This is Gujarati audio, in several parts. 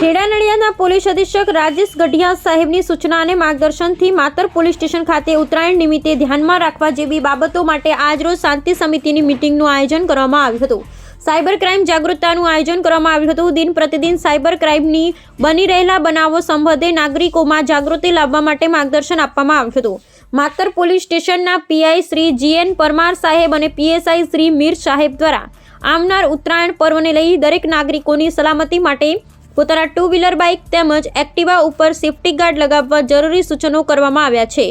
ખેડા નડિયાદના પોલીસ અધિક્ષક રાજેશ ગઢિયા સાહેબની સૂચના અને માર્ગદર્શનથી માતર પોલીસ સ્ટેશન ખાતે ઉત્તરાયણ નિમિત્તે ધ્યાનમાં રાખવા જેવી બાબતો માટે આજરોજ શાંતિ સમિતિની મિટિંગનું આયોજન કરવામાં આવ્યું હતું. સાયબર ક્રાઇમ જાગૃતતાનું આયોજન કરવામાં આવ્યું હતું. દિન પ્રતિદિન સાયબર ક્રાઇમની બની રહેલા બનાવો સંબંધે નાગરિકોમાં જાગૃતિ લાવવા માટે માર્ગદર્શન આપવામાં આવ્યું હતું. માતર પોલીસ સ્ટેશનના પીઆઈ શ્રી જીએન પરમાર સાહેબ અને પીએસઆઈ શ્રી મીર સાહેબ દ્વારા આવનાર ઉત્તરાયણ પર્વને લઈ દરેક નાગરિકોની સલામતી માટે પોતાના ટુ વ્હીલર બાઇક તેમજ એક્ટિવા ઉપર સેફ્ટી ગાર્ડ લગાવવા જરૂરી સૂચનો કરવામાં આવ્યા છે.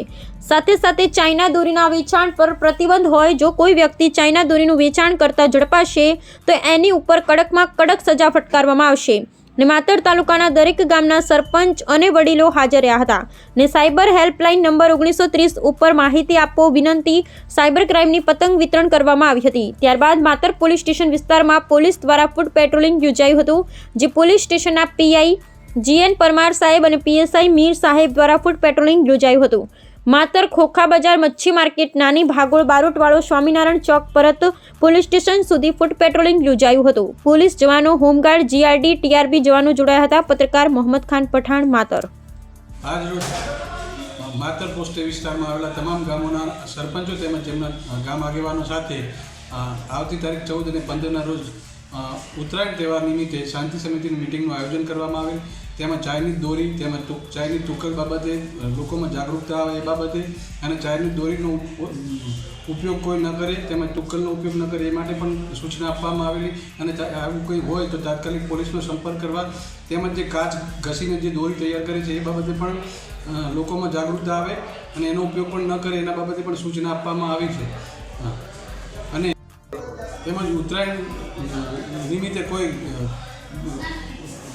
સાથે સાથે ચાઇના દોરીના વેચાણ પર પ્રતિબંધ હોય. જો કોઈ વ્યક્તિ ચાઇના દોરીનું વેચાણ કરતા ઝડપાશે તો એની ઉપર કડકમાં કડક સજા ફટકારવામાં આવશે. ને માતર તાલુકાના દરેક ગામના સરપંચ અને વડીલો હાજર રહ્યા હતા. ને સાયબર હેલ્પલાઇન નંબર 1930 ઉપર માહિતી આપો વિનંતી સાયબર ક્રાઇમની પતંગ વિતરણ કરવામાં આવી હતી. ત્યારબાદ માતર પોલીસ સ્ટેશન વિસ્તારમાં પોલીસ દ્વારા ફૂટ પેટ્રોલિંગ યોજાયું હતું, જે પોલીસ સ્ટેશનના પીઆઈ જીએન પરમાર સાહેબ અને પીએસઆઈ મીર સાહેબ દ્વારા ફૂટ પેટ્રોલિંગ યોજાયું હતું. માતર ખોખા બજાર મચ્છી માર્કેટ નાની ભાગોળ બારોટવાળો સ્વામિનારાયણ ચોક પરત પોલીસ સ્ટેશન સુધી ફૂટ પેટ્રોલિંગ યોજાયું હતું. પોલીસ જવાનો, હોમગાર્ડ, જીઆરડી, ટીઆરબી જવાનો જોડાયા હતા. પત્રકાર મોહમ્મદ ખાન પઠાણ, માતર. આજરોજ માતર પોસ્ટ વિસ્તારમાં આવેલા તમામ ગામોના સરપંચો તેમજ તેમના ગામ આગેવાનો સાથે આવતી તારીખ 14 અને 15ના રોજ ઉત્તરાયણ તહેવાર નિમિત્તે શાંતિ સમિતિની મિટિંગનું આયોજન કરવામાં આવેલ. તેમાં ચાઇનીઝ દોરી તેમજ ચાઇનીઝ તુક્કલ બાબતે લોકોમાં જાગૃતતા આવે એ બાબતે અને ચાઇનીઝ દોરીનો ઉપયોગ કોઈ ન કરે તેમજ તુક્કલનો ઉપયોગ ન કરે એ માટે પણ સૂચના આપવામાં આવેલી. અને આવું કંઈ હોય તો તાત્કાલિક પોલીસનો સંપર્ક કરવા તેમજ જે કાચ ઘસીને જે દોરી તૈયાર કરે છે એ બાબતે પણ લોકોમાં જાગૃતતા આવે અને એનો ઉપયોગ પણ ન કરે એના બાબતે પણ સૂચના આપવામાં આવી છે. અને તેમજ ઉત્તરાયણ નિમિત્તે કોઈ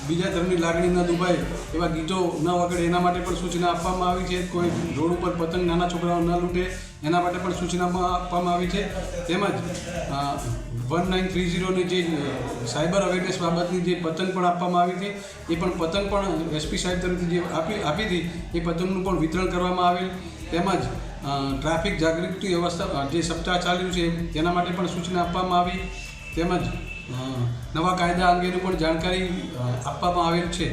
બીજા ધર્મની લાગણી ન દુભાય એવા ગીતો ન વગડે એના માટે પણ સૂચના આપવામાં આવી છે. કોઈ રોડ ઉપર પતંગ નાના છોકરાઓ ન લૂંટે એના માટે પણ સૂચના આપવામાં આવી છે. તેમજ 1930ની જે સાયબર અવેરનેસ બાબતની જે પતંગ પણ આપવામાં આવી હતી એ પણ પતંગ પણ એસપી સાહેબ તરફથી જે આપી હતી એ પતંગનું પણ વિતરણ કરવામાં આવેલ. તેમજ ટ્રાફિક જાગૃતિ વ્યવસ્થા જે સપ્તાહ ચાલ્યું છે તેના માટે પણ સૂચના આપવામાં આવી. તેમજ નવા કાયદા અંગેનું પણ જાણકારી આપવામાં આવેલ છે.